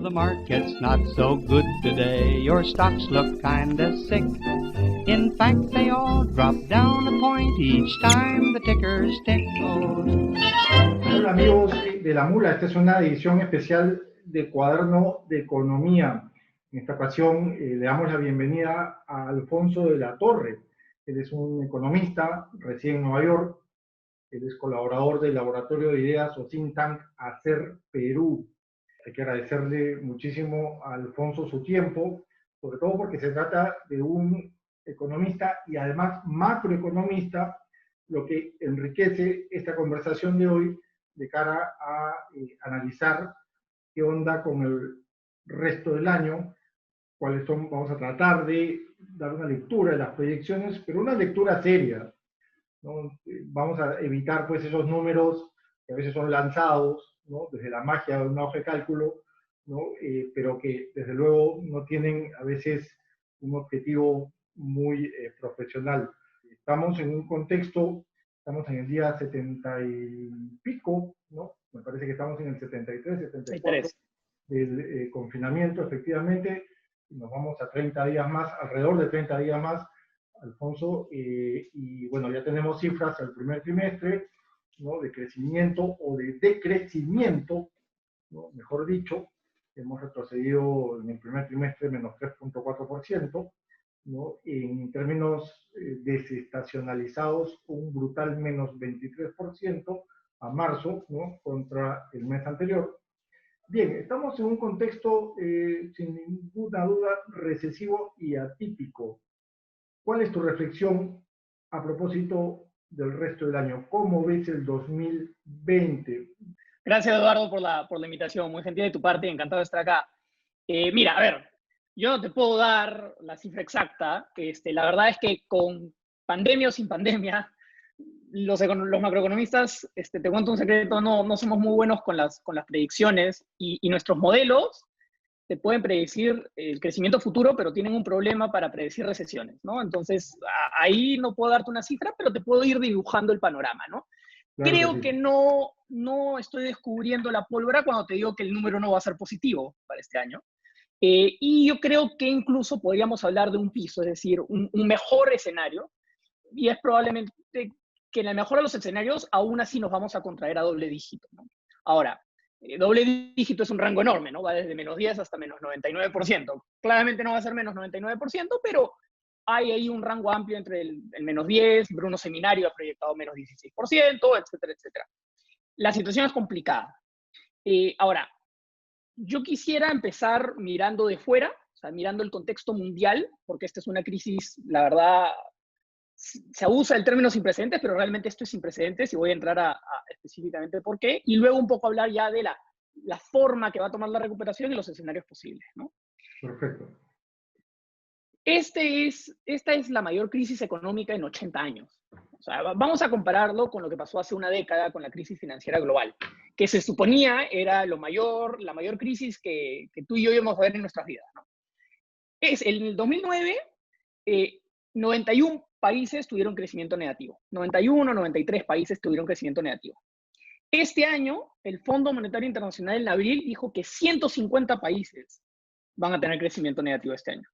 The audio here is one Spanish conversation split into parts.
the market's not so good today. Your stocks look kinda sick. In fact, they all drop down a point each time the tickers tick. Hola amigos de La Mula, esta es una edición especial de Cuaderno de Economía. En esta ocasión le damos la bienvenida a Alfonso de la Torre. Él es un economista, reside en Nueva York. Él es colaborador del Laboratorio de Ideas o Think Tank Hacer Perú. Hay que agradecerle muchísimo a Alfonso su tiempo, sobre todo porque se trata de un economista y además macroeconomista, lo que enriquece esta conversación de hoy de cara a analizar qué onda con el resto del año, cuáles son, vamos a tratar de dar una lectura de las proyecciones, pero una lectura seria, ¿no? Vamos a evitar pues esos números que a veces son lanzados, ¿no? Desde la magia de una hoja de cálculo, ¿no? Pero que desde luego no tienen a veces un objetivo muy profesional. Estamos en un contexto, estamos en el día 70 y pico, ¿no? Me parece que estamos en el 73, 74 del confinamiento, efectivamente. Nos vamos a 30 días más, alrededor de 30 días más, Alfonso, y bueno, ya tenemos cifras del primer trimestre, ¿no? De crecimiento o de decrecimiento, ¿no? Mejor dicho, hemos retrocedido en el primer trimestre menos 3.4%, ¿no? En términos desestacionalizados, un brutal menos 23% a marzo, ¿no? Contra el mes anterior. Bien, estamos en un contexto, sin ninguna duda, recesivo y atípico. ¿Cuál es tu reflexión a propósito del resto del año? ¿Cómo ves el 2020? Gracias, Eduardo, por la invitación. Muy gentil de tu parte, encantado de estar acá. Mira, a ver, yo no te puedo dar la cifra exacta. La verdad es que con pandemia o sin pandemia, los macroeconomistas, te cuento un secreto, no somos muy buenos con las predicciones y nuestros modelos te pueden predecir el crecimiento futuro, pero tienen un problema para predecir recesiones, ¿no? Entonces, ahí no puedo darte una cifra, pero te puedo ir dibujando el panorama, ¿no? Claro, creo que no estoy descubriendo la pólvora cuando te digo que el número no va a ser positivo para este año. Y yo creo que incluso podríamos hablar de un piso, es decir, un mejor escenario, y es probablemente que en el mejor de los escenarios aún así nos vamos a contraer a doble dígito, ¿no? Ahora, doble dígito es un rango enorme, ¿no? Va desde menos 10 hasta menos 99%. Claramente no va a ser menos 99%, pero hay ahí un rango amplio entre el menos 10, Bruno Seminario ha proyectado menos 16%, etcétera, etcétera. La situación es complicada. Ahora, yo quisiera empezar mirando de fuera, o sea, mirando el contexto mundial, porque esta es una crisis, la verdad, se abusa del término sin precedentes, pero realmente esto es sin precedentes y voy a entrar a específicamente por qué, y luego un poco hablar ya de la forma que va a tomar la recuperación y los escenarios posibles, ¿no? Perfecto. Esta es la mayor crisis económica en 80 años. O sea, vamos a compararlo con lo que pasó hace una década con la crisis financiera global, que se suponía era la mayor crisis que tú y yo íbamos a ver en nuestras vidas, ¿no? En el 2009, 91 países tuvieron crecimiento negativo. 91, 93 países tuvieron crecimiento negativo. Este año, el Fondo Monetario Internacional en abril dijo que 150 países van a tener crecimiento negativo este año.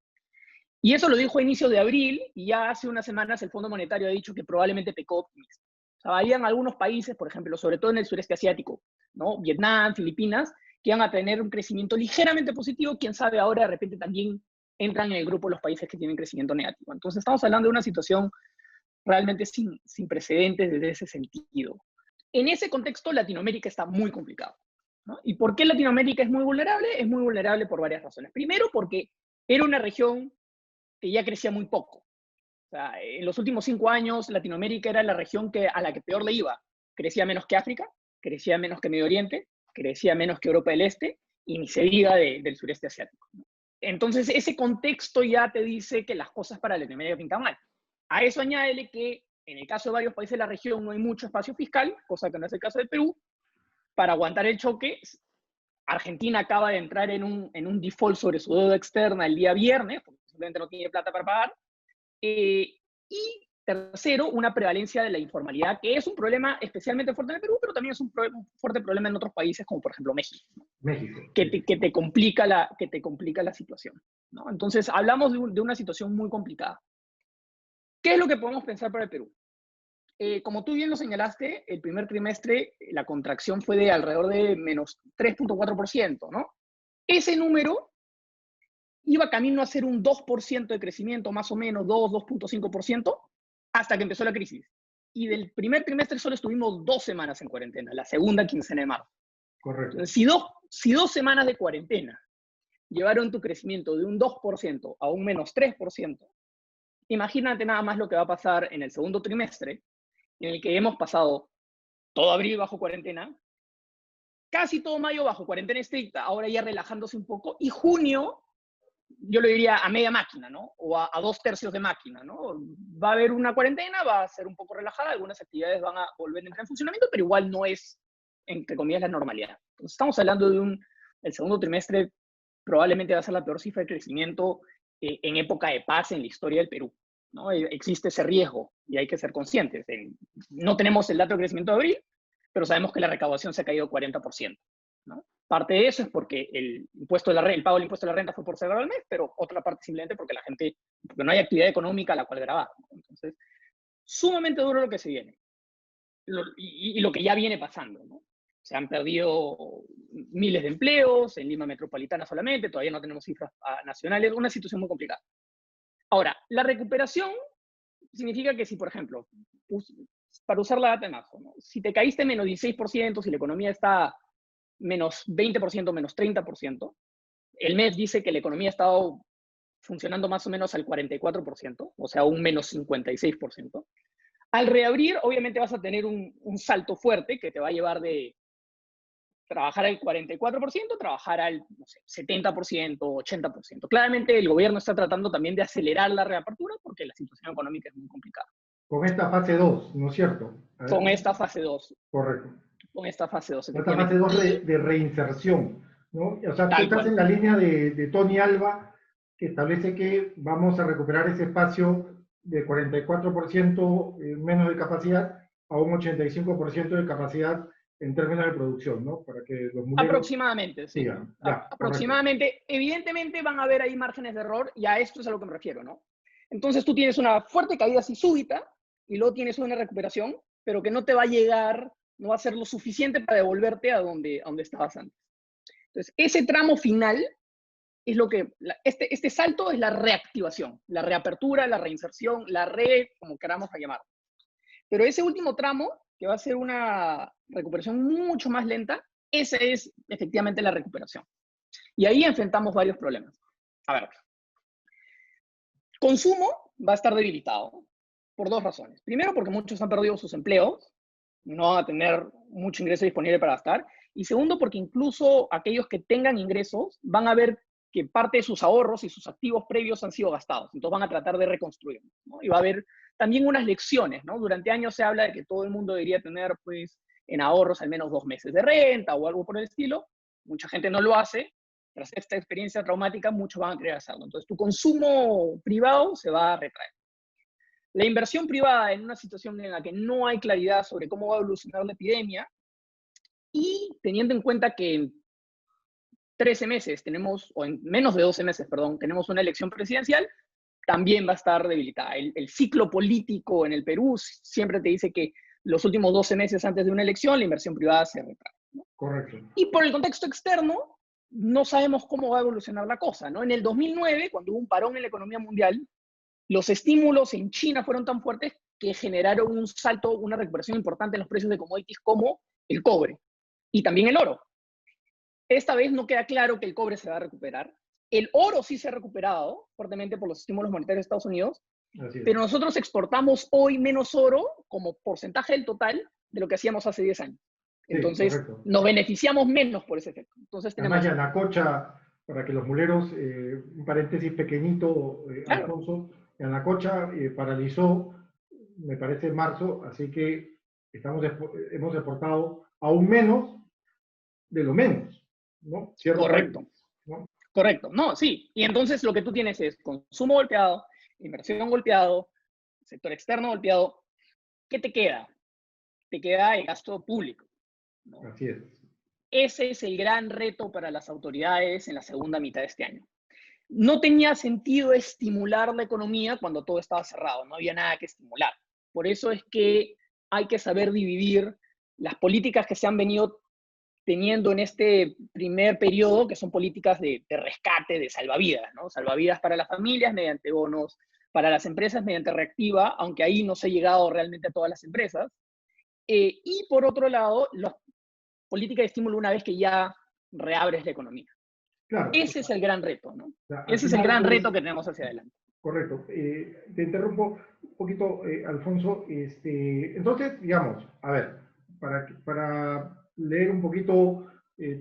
Y eso lo dijo a inicios de abril, y ya hace unas semanas el Fondo Monetario ha dicho que probablemente pecó optimista. O sea, habían algunos países, por ejemplo, sobre todo en el sureste asiático, ¿no? Vietnam, Filipinas, que van a tener un crecimiento ligeramente positivo. Quién sabe, ahora de repente también entran en el grupo de los países que tienen crecimiento negativo. Entonces estamos hablando de una situación realmente sin precedentes desde ese sentido. En ese contexto, Latinoamérica está muy complicado, ¿no? ¿Y por qué Latinoamérica es muy vulnerable? Es muy vulnerable por varias razones. Primero, porque era una región que ya crecía muy poco. O sea, en los últimos 5 años, Latinoamérica era la región a la que peor le iba. Crecía menos que África, crecía menos que Medio Oriente, crecía menos que Europa del Este, y ni se diga del sureste asiático, ¿no? Entonces, ese contexto ya te dice que las cosas para Latinoamérica pintan mal. A eso añádele que en el caso de varios países de la región no hay mucho espacio fiscal, cosa que no es el caso de Perú. Para aguantar el choque, Argentina acaba de entrar en un default sobre su deuda externa el día viernes, porque simplemente no tiene plata para pagar. Y Tercero, una prevalencia de la informalidad, que es un problema especialmente fuerte en el Perú, pero también es un fuerte problema en otros países, como por ejemplo México, ¿no? México. Que te complica la situación, ¿no? Entonces, hablamos de una situación muy complicada. ¿Qué es lo que podemos pensar para el Perú? Como tú bien lo señalaste, el primer trimestre la contracción fue de alrededor de menos 3.4%, ¿no? Ese número iba camino a ser un 2% de crecimiento, más o menos 2.5%, hasta que empezó la crisis. Y del primer trimestre solo estuvimos 2 semanas en cuarentena, la segunda quincena de marzo. Correcto. Entonces, si dos semanas de cuarentena llevaron tu crecimiento de un 2% a un menos 3%, imagínate nada más lo que va a pasar en el segundo trimestre, en el que hemos pasado todo abril bajo cuarentena, casi todo mayo bajo cuarentena estricta, ahora ya relajándose un poco, y junio, yo le diría a media máquina, ¿no? O a 2/3 de máquina, ¿no? Va a haber una cuarentena, va a ser un poco relajada, algunas actividades van a volver a entrar en funcionamiento, pero igual no es, entre comillas, la normalidad. Entonces estamos hablando de el segundo trimestre probablemente va a ser la peor cifra de crecimiento en época de paz en la historia del Perú, ¿no? Existe ese riesgo y hay que ser conscientes. No tenemos el dato de crecimiento de abril, pero sabemos que la recaudación se ha caído 40%, ¿no? Parte de eso es porque el pago del impuesto de la renta fue por cerrar el mes, pero otra parte simplemente porque porque no hay actividad económica a la cual grabar, ¿no? Entonces, sumamente duro lo que se viene y lo que ya viene pasando, ¿no? Se han perdido miles de empleos en Lima metropolitana solamente, todavía no tenemos cifras nacionales, una situación muy complicada. Ahora, la recuperación significa que si, por ejemplo, para usar la data de marzo, ¿no? Si te caíste menos 16%, si la economía está menos 20%, menos 30%, el MEF dice que la economía ha estado funcionando más o menos al 44%, o sea, un menos 56%. Al reabrir, obviamente vas a tener un salto fuerte que te va a llevar de trabajar al 44%, trabajar al, no sé, 70%, 80%. Claramente el gobierno está tratando también de acelerar la reapertura porque la situación económica es muy complicada. Con esta fase 2, ¿no es cierto? Con esta fase 2. Correcto. Con esta fase 2, Esta fase 2 de reinserción, ¿no? O sea, tú estás en la línea de Tony Alba, que establece que vamos a recuperar ese espacio de 44% menos de capacidad a un 85% de capacidad en términos de producción, ¿no? Para que los muleros... Aproximadamente, sí. Sigan. Ya, aproximadamente. Correcto. Evidentemente van a haber ahí márgenes de error y a esto es a lo que me refiero, ¿no? Entonces tú tienes una fuerte caída así súbita y luego tienes una recuperación, pero que no te va a llegar, no va a ser lo suficiente para devolverte a donde estabas antes. Entonces, ese tramo final es lo que, este salto es la reactivación, la reapertura, la reinserción, como queramos llamar. Pero ese último tramo, que va a ser una recuperación mucho más lenta, esa es efectivamente la recuperación. Y ahí enfrentamos varios problemas. A ver, consumo va a estar debilitado por 2 razones. Primero, porque muchos han perdido sus empleos, no van a tener mucho ingreso disponible para gastar. Y segundo, porque incluso aquellos que tengan ingresos van a ver que parte de sus ahorros y sus activos previos han sido gastados. Entonces van a tratar de reconstruir, ¿no? Y va a haber también unas lecciones, ¿no? Durante años se habla de que todo el mundo debería tener, pues, en ahorros al menos 2 meses de renta o algo por el estilo. Mucha gente no lo hace. Tras esta experiencia traumática, muchos van a querer hacerlo. Entonces tu consumo privado se va a retraer. La inversión privada en una situación en la que no hay claridad sobre cómo va a evolucionar la epidemia y teniendo en cuenta que en 13 meses tenemos, o en menos de 12 meses, perdón, tenemos una elección presidencial, también va a estar debilitada. El ciclo político en el Perú siempre te dice que los últimos 12 meses antes de una elección la inversión privada se retrae, ¿no? Correcto. Y por el contexto externo, no sabemos cómo va a evolucionar la cosa, ¿no? En el 2009, cuando hubo un parón en la economía mundial, los estímulos en China fueron tan fuertes que generaron un salto, una recuperación importante en los precios de commodities como el cobre y también el oro. Esta vez no queda claro que el cobre se va a recuperar. El oro sí se ha recuperado fuertemente por los estímulos monetarios de Estados Unidos, pero nosotros exportamos hoy menos oro como porcentaje del total de lo que hacíamos hace 10 años. Entonces, sí, nos beneficiamos menos por ese efecto. Entonces, además, Yanacocha, para que los muleros, un paréntesis pequeñito, claro. Alfonso, Yanacocha paralizó, me parece, en marzo, así que hemos exportado aún menos de lo menos, ¿no? ¿Cierto? Correcto. ¿No? Correcto. No, sí. Y entonces lo que tú tienes es consumo golpeado, inversión golpeado, sector externo golpeado, ¿qué te queda? Te queda el gasto público, ¿no? Así es. Ese es el gran reto para las autoridades en la segunda mitad de este año. No tenía sentido estimular la economía cuando todo estaba cerrado, no había nada que estimular. Por eso es que hay que saber dividir las políticas que se han venido teniendo en este primer periodo, que son políticas de rescate, de salvavidas, ¿no? Salvavidas para las familias mediante bonos, para las empresas mediante reactiva, aunque ahí no se ha llegado realmente a todas las empresas. Y por otro lado, las políticas de estímulo una vez que ya reabres la economía. Claro. Ese es el gran reto, ¿no? Al Ese es el final, gran pues, reto que tenemos hacia adelante. correcto. Te interrumpo un poquito, Alfonso. Entonces, digamos, a ver, para leer un poquito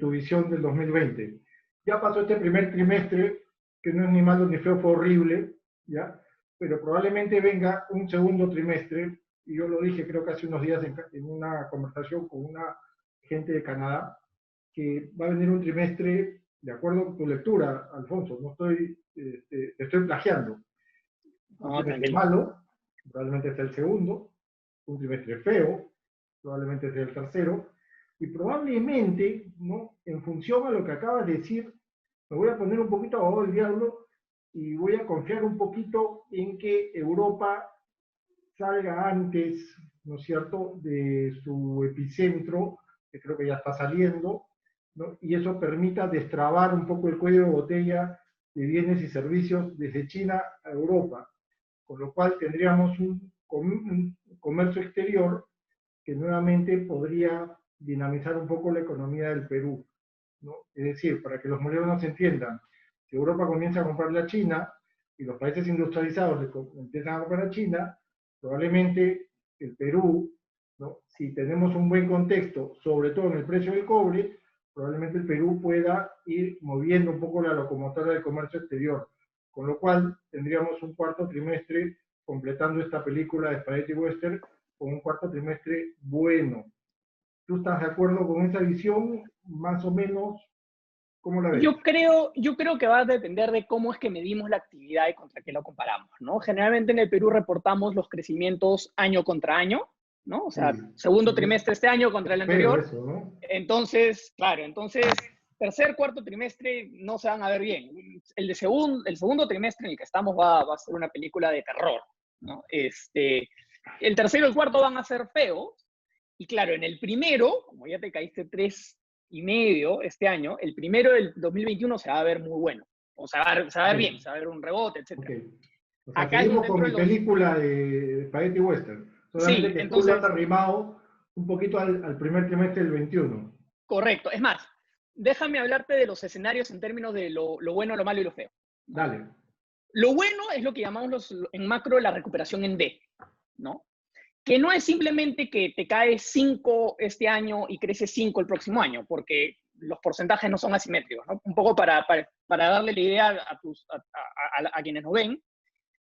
tu visión del 2020. Ya pasó este primer trimestre, que no es ni malo ni feo, fue horrible, ¿ya? Pero probablemente venga un segundo trimestre, y yo lo dije creo que hace unos días en una conversación con una gente de Canadá, que va a venir un trimestre, de acuerdo con tu lectura, Alfonso, no estoy, te estoy plagiando. Un No, trimestre tranquilo. malo, probablemente sea el segundo, un trimestre feo, probablemente sea el tercero, y probablemente, ¿no? En función a lo que acabas de decir, me voy a poner un poquito abogado del diablo y voy a confiar un poquito en que Europa salga antes, ¿no es cierto?, de su epicentro, que creo que ya está saliendo, ¿no? Y eso permita destrabar un poco el cuello de botella de bienes y servicios desde China a Europa, con lo cual tendríamos un comercio exterior que nuevamente podría dinamizar un poco la economía del Perú, ¿no? Es decir, para que los bolivianos entiendan, si Europa comienza a comprarle a China y los países industrializados empiezan a comprar a China, probablemente el Perú, ¿no? Si tenemos un buen contexto, sobre todo en el precio del cobre, probablemente el Perú pueda ir moviendo un poco la locomotora del comercio exterior, con lo cual tendríamos un cuarto trimestre completando esta película de Spaghetti Western con un cuarto trimestre bueno. ¿Tú estás de acuerdo con esa visión? Más o menos, ¿cómo la ves? Yo creo que va a depender de cómo es que medimos la actividad y contra qué lo comparamos, ¿no? Generalmente en el Perú reportamos los crecimientos año contra año, ¿no? O sea, Sí, segundo trimestre este año contra el pero anterior. eso, ¿no? Entonces, claro, tercer, cuarto trimestre no se van a ver bien. El segundo trimestre en el que estamos va a ser una película de terror, ¿no? El tercero y el cuarto van a ser feos. Y claro, en el primero, como ya te caíste 3,5 este año, el primero del 2021 se va a ver muy bueno. O sea, se va a ver bien, se va a ver un rebote, etc. Okay. O sea, Acá es seguimos con dentro mi de los... película de Spaghetti Western. Solamente Sí, que tú lo has entonces, arrimado un poquito al primer trimestre del 21. correcto. Es más, déjame hablarte de los escenarios en términos de lo bueno, lo malo y lo feo. Dale. Lo bueno es lo que llamamos en macro la recuperación en D, ¿no? Que no es simplemente que te caes 5 este año y creces 5 el próximo año, porque los porcentajes no son asimétricos, ¿no? Un poco para darle la idea a quienes nos ven,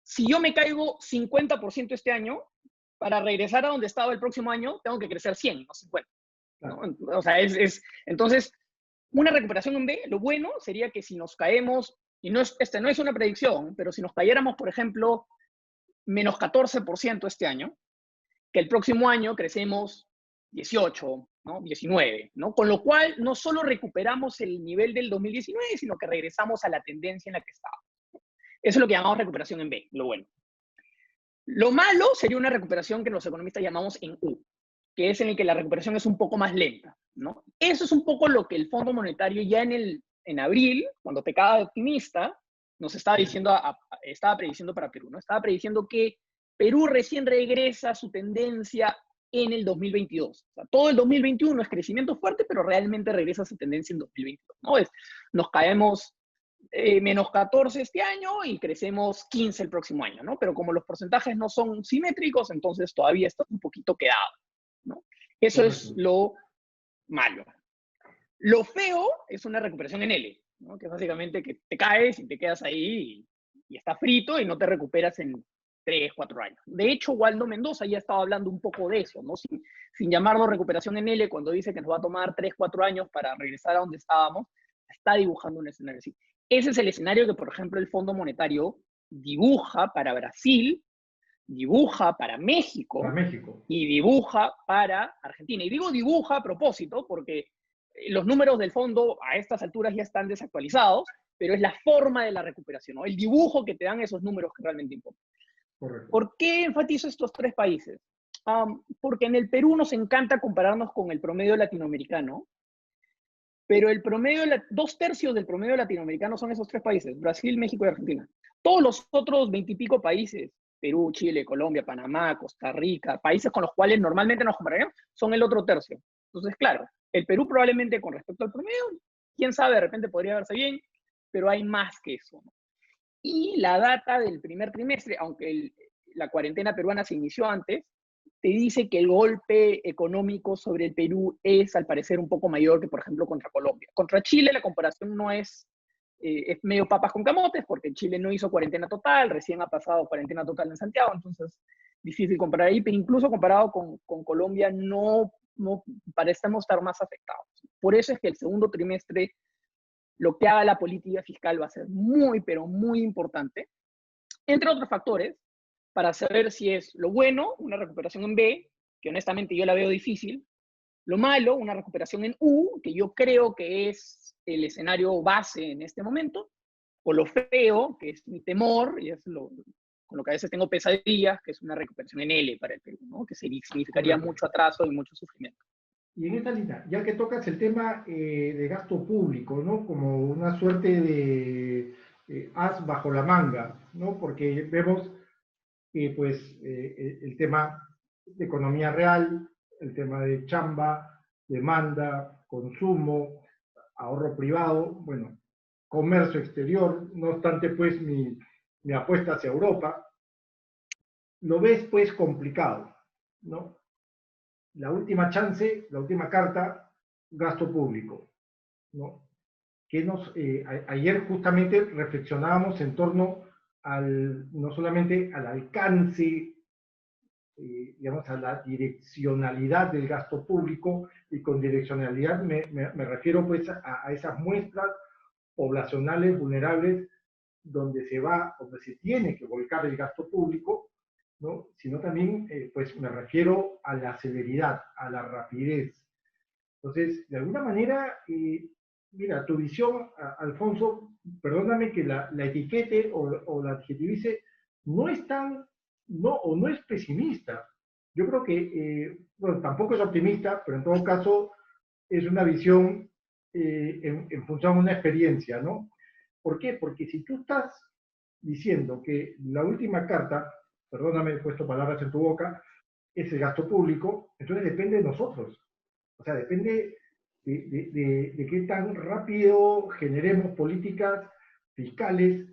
si yo me caigo 50% este año, para regresar a donde estaba el próximo año, tengo que crecer 100, no 50. ¿No? O sea, entonces, una recuperación en B, lo bueno sería que si nos caemos, y no es una predicción, pero si nos cayéramos, por ejemplo, menos 14% este año, que el próximo año crecemos 18, ¿no? 19, ¿no? Con lo cual, no solo recuperamos el nivel del 2019, sino que regresamos a la tendencia en la que estábamos. Eso es lo que llamamos recuperación en B, lo bueno. Lo malo sería una recuperación que los economistas llamamos en U, que es en el que la recuperación es un poco más lenta, ¿no? Eso es un poco lo que el Fondo Monetario ya en abril, cuando pecaba de optimista, nos estaba diciendo, estaba prediciendo para Perú, ¿no? Estaba prediciendo que Perú recién regresa a su tendencia en el 2022. O sea, todo el 2021 es crecimiento fuerte, pero realmente regresa a su tendencia en 2022, ¿no? Nos caemos menos 14 este año y crecemos 15 el próximo año, ¿no? Pero como los porcentajes no son simétricos, entonces todavía está un poquito quedado, ¿no? Eso es lo malo. Lo feo es una recuperación en L, ¿no? Que es básicamente que te caes y te quedas ahí y está frito y no te recuperas en 3, 4 años. De hecho, Waldo Mendoza ya estaba hablando un poco de eso, ¿no? Sin llamarlo recuperación en L, cuando dice que nos va a tomar 3, 4 años para regresar a donde estábamos, está dibujando un escenario así. Ese es el escenario que, por ejemplo, el Fondo Monetario dibuja para Brasil dibuja para para México México. y dibuja para Argentina. Y digo dibuja a propósito porque los números del fondo a estas alturas ya están desactualizados, pero es la forma de la recuperación, ¿no? El dibujo que te dan esos números que realmente importan. Correcto. ¿Por qué enfatizo estos tres países? Porque en el Perú nos encanta compararnos con el promedio latinoamericano, pero el promedio, 2/3 del promedio latinoamericano son esos tres países, Brasil, México y Argentina. Todos los otros 20 y pico países, Perú, Chile, Colombia, Panamá, Costa Rica, países con los cuales normalmente nos comparamos, son el otro tercio. Entonces, claro, el Perú probablemente con respecto al promedio, quién sabe, de repente podría verse bien, pero hay más que eso, ¿no? Y la data del primer trimestre, aunque la cuarentena peruana se inició antes, te dice que el golpe económico sobre el Perú es, al parecer, un poco mayor que, por ejemplo, contra Colombia. Contra Chile la comparación no es medio papas con camotes, porque Chile no hizo cuarentena total, recién ha pasado cuarentena total en Santiago, entonces difícil comparar ahí, pero incluso comparado con Colombia no parecemos estar más afectados. Por eso es que el segundo trimestre, lo que haga la política fiscal va a ser muy, pero muy importante, entre otros factores, para saber si es lo bueno, una recuperación en B, que honestamente yo la veo difícil, lo malo, una recuperación en U, que yo creo que es el escenario base en este momento, o lo feo, que es mi temor, y es con lo que a veces tengo pesadillas, que es una recuperación en L para el Perú, ¿no? Que significaría Correcto. mucho atraso y mucho sufrimiento. Y en esta línea, ya que tocas el tema de gasto público, ¿no? Como una suerte de as bajo la manga, ¿no? Porque vemos pues el tema de economía real, el tema de chamba, demanda, consumo, ahorro privado, bueno, comercio exterior, no obstante pues mi apuesta hacia Europa, lo ves pues complicado, ¿no? La última chance, la última carta, gasto público, ¿no? Que ayer justamente reflexionábamos en torno no solamente al alcance, digamos, a la direccionalidad del gasto público, y con direccionalidad me refiero pues a esas muestras poblacionales vulnerables donde donde se tiene que volcar el gasto público, ¿no? Sino también, pues me refiero a la celeridad, a la rapidez. Entonces, de alguna manera, mira, tu visión, Alfonso, perdóname que la etiquete o la adjetivice, no es tan, no, o no es pesimista. Yo creo que, bueno, tampoco es optimista, pero en todo caso es una visión en función de una experiencia, ¿no? ¿Por qué? Porque si tú estás diciendo que la última carta, perdóname, he puesto palabras en tu boca, es el gasto público, entonces depende de nosotros. O sea, depende de qué tan rápido generemos políticas fiscales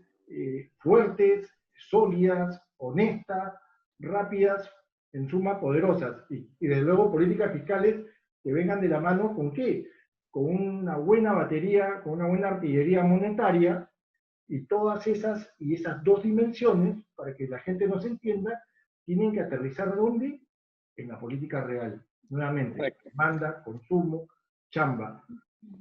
fuertes, sólidas, honestas, rápidas, en suma, poderosas. Y desde luego políticas fiscales que vengan de la mano con qué? Con una buena batería, con una buena artillería monetaria, y todas esas dos dimensiones, para que la gente nos entienda, tienen que aterrizar ¿dónde? En la política real. Nuevamente, Correcto. demanda, consumo, chamba.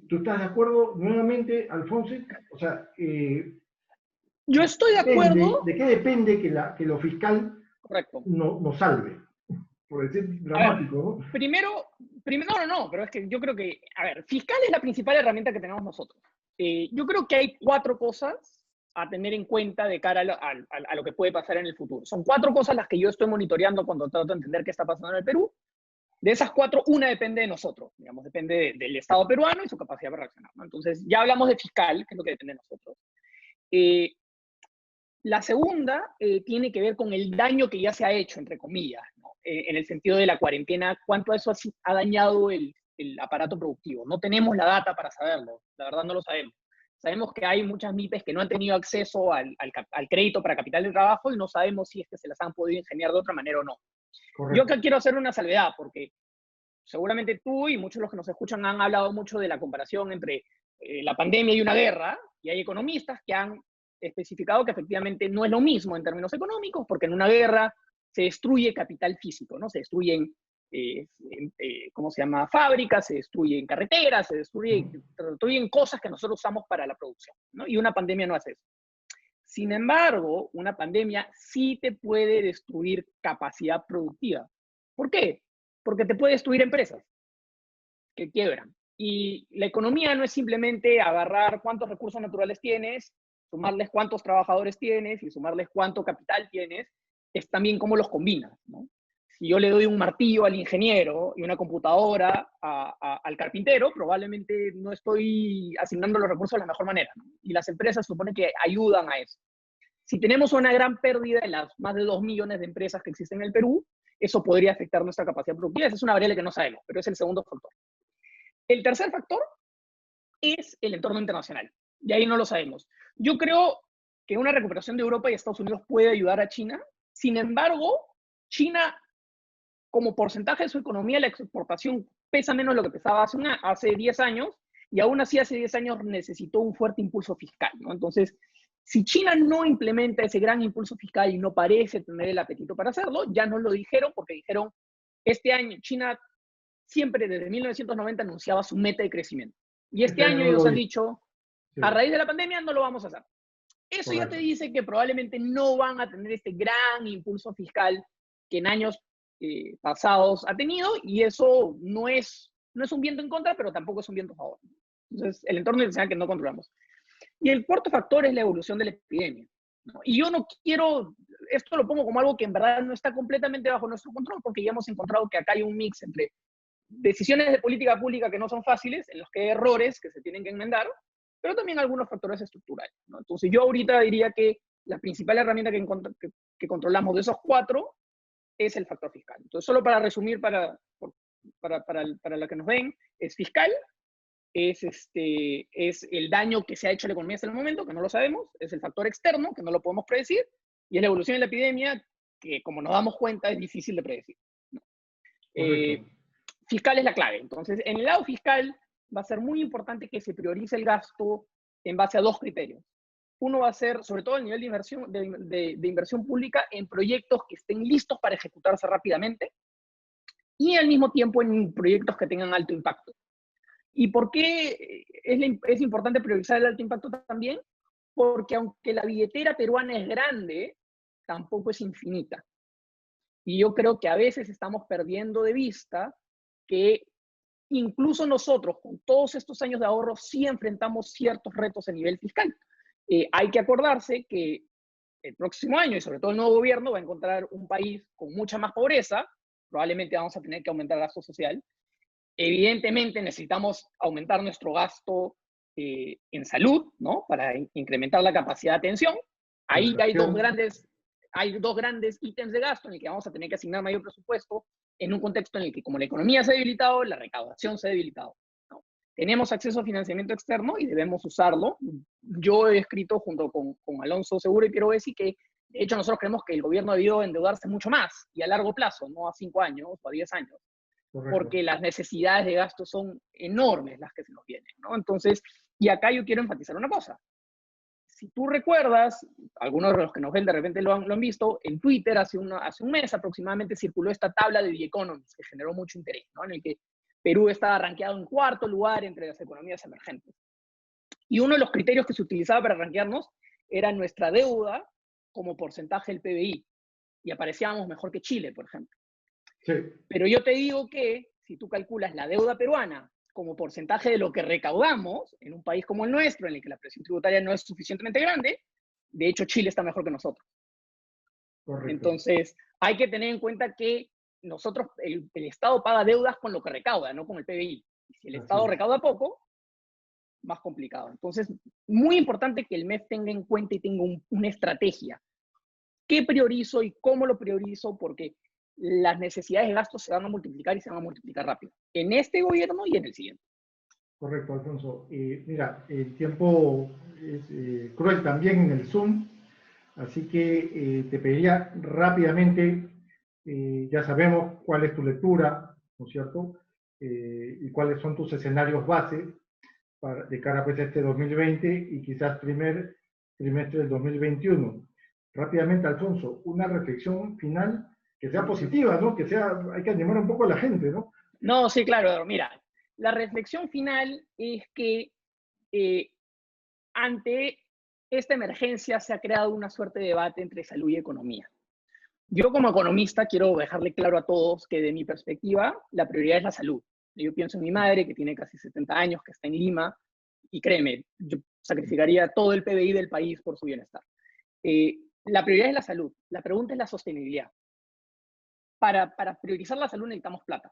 ¿Tú estás de acuerdo nuevamente, Alfonso? O sea, Yo estoy de acuerdo. ¿de qué depende que lo fiscal Correcto. nos salve? Por decir A ver, dramático, ¿no? primero, no, pero es que yo creo que, a ver, fiscal es la principal herramienta que tenemos nosotros. Yo creo que hay 4 cosas a tener en cuenta de cara a lo que puede pasar en el futuro. Son 4 cosas las que yo estoy monitoreando cuando trato de entender qué está pasando en el Perú. De esas 4, una depende de nosotros, digamos, depende del Estado peruano y su capacidad para reaccionar, ¿no? Entonces, ya hablamos de fiscal, que es lo que depende de nosotros. La segunda tiene que ver con el daño que ya se ha hecho, entre comillas, ¿no? En el sentido de la cuarentena, cuánto eso ha dañado el aparato productivo. No tenemos la data para saberlo, la verdad no lo sabemos. Sabemos que hay muchas MIPES que no han tenido acceso al crédito para capital de trabajo y no sabemos si es que se las han podido ingeniar de otra manera o no. Correcto. Yo acá quiero hacer una salvedad, porque seguramente tú y muchos de los que nos escuchan han hablado mucho de la comparación entre la pandemia y una guerra, y hay economistas que han especificado que efectivamente no es lo mismo en términos económicos, porque en una guerra se destruye capital físico, ¿no? Se destruyen, ¿cómo se llama? Fábricas, se destruyen carreteras, se destruyen cosas que nosotros usamos para la producción, ¿no? Y una pandemia no hace eso. Sin embargo, una pandemia sí te puede destruir capacidad productiva. ¿Por qué? Porque te puede destruir empresas que quiebran. Y la economía no es simplemente agarrar cuántos recursos naturales tienes, sumarles cuántos trabajadores tienes y sumarles cuánto capital tienes, es también cómo los combinas, ¿no? Si yo le doy un martillo al ingeniero y una computadora al carpintero, probablemente no estoy asignando los recursos de la mejor manera, ¿no? Y las empresas supone que ayudan a eso. Si tenemos una gran pérdida en las más de 2 millones de empresas que existen en el Perú, eso podría afectar nuestra capacidad productiva. Esa es una variable que no sabemos, pero es el segundo factor. El tercer factor es el entorno internacional. Y ahí no lo sabemos. Yo creo que una recuperación de Europa y Estados Unidos puede ayudar a China. Sin embargo, China, como porcentaje de su economía, la exportación pesa menos de lo que pesaba hace 10 años, y aún así hace 10 años necesitó un fuerte impulso fiscal, ¿no? Entonces, si China no implementa ese gran impulso fiscal y no parece tener el apetito para hacerlo, ya nos lo dijeron, porque dijeron, este año China siempre desde 1990 anunciaba su meta de crecimiento. Y este año no ellos lo han vi. dicho, Sí, a raíz de la pandemia no lo vamos a hacer. Eso ya te correcto. dice que probablemente no van a tener este gran impulso fiscal que en años pasados ha tenido, y eso no es un viento en contra, pero tampoco es un viento a favor. Entonces, el entorno internacional que no controlamos. Y el cuarto factor es la evolución de la epidemia, ¿no? Y yo no quiero, esto lo pongo como algo que en verdad no está completamente bajo nuestro control, porque ya hemos encontrado que acá hay un mix entre decisiones de política pública que no son fáciles, en los que hay errores que se tienen que enmendar, pero también algunos factores estructurales, ¿no? Entonces yo ahorita diría que la principal herramienta que controlamos de esos cuatro es el factor fiscal. Entonces, solo para resumir para la que nos ven, es fiscal, es el daño que se ha hecho a la economía hasta el momento, que no lo sabemos, es el factor externo, que no lo podemos predecir, y es la evolución de la epidemia, que como nos damos cuenta es difícil de predecir, ¿no? Correcto. Fiscal es la clave. Entonces, en el lado fiscal va a ser muy importante que se priorice el gasto en base a dos criterios. Uno va a ser, sobre todo, el nivel de inversión, de inversión pública en proyectos que estén listos para ejecutarse rápidamente, y al mismo tiempo en proyectos que tengan alto impacto. ¿Y por qué es importante priorizar el alto impacto también? Porque aunque la billetera peruana es grande, tampoco es infinita. Y yo creo que a veces estamos perdiendo de vista que incluso nosotros, con todos estos años de ahorro, sí enfrentamos ciertos retos a nivel fiscal. Hay que acordarse que el próximo año, y sobre todo el nuevo gobierno, va a encontrar un país con mucha más pobreza. Probablemente vamos a tener que aumentar el gasto social. Evidentemente necesitamos aumentar nuestro gasto en salud, ¿no? Para incrementar la capacidad de atención. Ahí hay dos grandes ítems de gasto en el que vamos a tener que asignar mayor presupuesto, en un contexto en el que, como la economía se ha debilitado, la recaudación se ha debilitado, ¿no? Tenemos acceso a financiamiento externo y debemos usarlo. Yo he escrito junto con Alonso Seguro y Piero Bessi que, de hecho, nosotros creemos que el gobierno ha debido endeudarse mucho más y a largo plazo, no a 5 años o a 10 años, Correcto. porque las necesidades de gasto son enormes las que se nos vienen, ¿no? Entonces, y acá yo quiero enfatizar una cosa. Si tú recuerdas, algunos de los que nos ven de repente lo han visto, en Twitter hace un mes aproximadamente circuló esta tabla de The Economist que generó mucho interés, ¿no? En el que Perú estaba rankeado en 4º lugar entre las economías emergentes. Y uno de los criterios que se utilizaba para rankearnos era nuestra deuda como porcentaje del PBI. Y aparecíamos mejor que Chile, por ejemplo. Sí. Pero yo te digo que si tú calculas la deuda peruana como porcentaje de lo que recaudamos en un país como el nuestro, en el que la presión tributaria no es suficientemente grande, de hecho Chile está mejor que nosotros. Correcto. Entonces, hay que tener en cuenta que nosotros, el Estado paga deudas con lo que recauda, no con el PBI. Y si el Estado recauda poco, más complicado. Entonces, muy importante que el MEF tenga en cuenta y tenga una estrategia. ¿Qué priorizo y cómo lo priorizo? Porque las necesidades de gasto se van a multiplicar y se van a multiplicar rápido, en este gobierno y en el siguiente. Correcto, Alfonso. Mira, el tiempo es cruel también en el Zoom, así que te pediría rápidamente, ya sabemos cuál es tu lectura, ¿no es cierto? Y cuáles son tus escenarios base de cara pues, a este 2020 y quizás primer trimestre del 2021. Rápidamente, Alfonso, una reflexión final que sea positiva, ¿no? Hay que animar un poco a la gente, ¿no? No, sí, claro. Mira, la reflexión final es que ante esta emergencia se ha creado una suerte de debate entre salud y economía. Yo como economista quiero dejarle claro a todos que de mi perspectiva la prioridad es la salud. Yo pienso en mi madre que tiene casi 70 años, que está en Lima, y créeme, yo sacrificaría todo el PBI del país por su bienestar. La prioridad es la salud, la pregunta es la sostenibilidad. Para priorizar la salud necesitamos plata.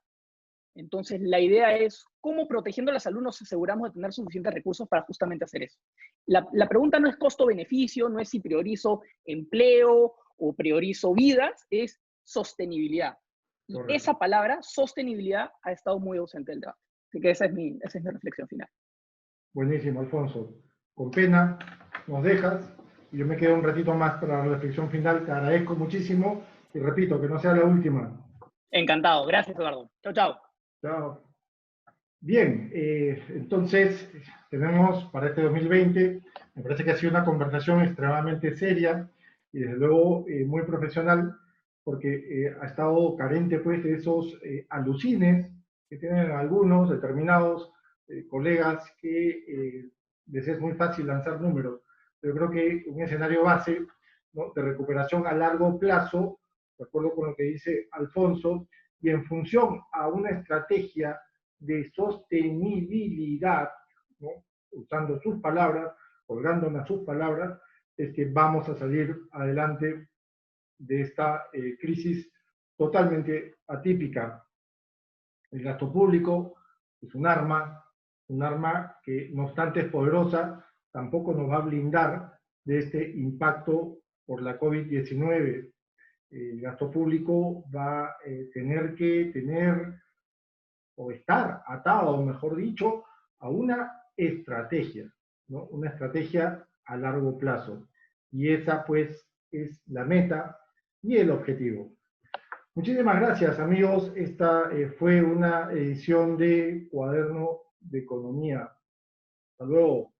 Entonces, la idea es cómo protegiendo la salud nos aseguramos de tener suficientes recursos para justamente hacer eso. La pregunta no es costo-beneficio, no es si priorizo empleo o priorizo vidas, es sostenibilidad. Y Correcto. esa palabra, sostenibilidad, ha estado muy ausente del debate. Así que esa es mi reflexión final. Buenísimo, Alfonso. Con pena nos dejas y yo me quedo un ratito más para la reflexión final. Te agradezco muchísimo y repito, que no sea la última. Encantado. Gracias, Eduardo. Chao, chao. Chao. Bien, entonces tenemos para este 2020, me parece que ha sido una conversación extremadamente seria y desde luego muy profesional, porque ha estado carente pues de esos alucines que tienen algunos determinados colegas que les es muy fácil lanzar números. Yo creo que un escenario base, ¿no?, de recuperación a largo plazo, de acuerdo con lo que dice Alfonso, y en función a una estrategia de sostenibilidad, ¿no?, usando sus palabras, colgándome a sus palabras, es que vamos a salir adelante de esta crisis totalmente atípica. El gasto público es un arma que no obstante es poderosa, tampoco nos va a blindar de este impacto por la COVID-19. El gasto público va a tener que tener o estar atado, mejor dicho, a una estrategia, ¿no?, una estrategia a largo plazo. Y esa, pues, es la meta y el objetivo. Muchísimas gracias, amigos. Esta fue una edición de Cuaderno de Economía. Hasta luego.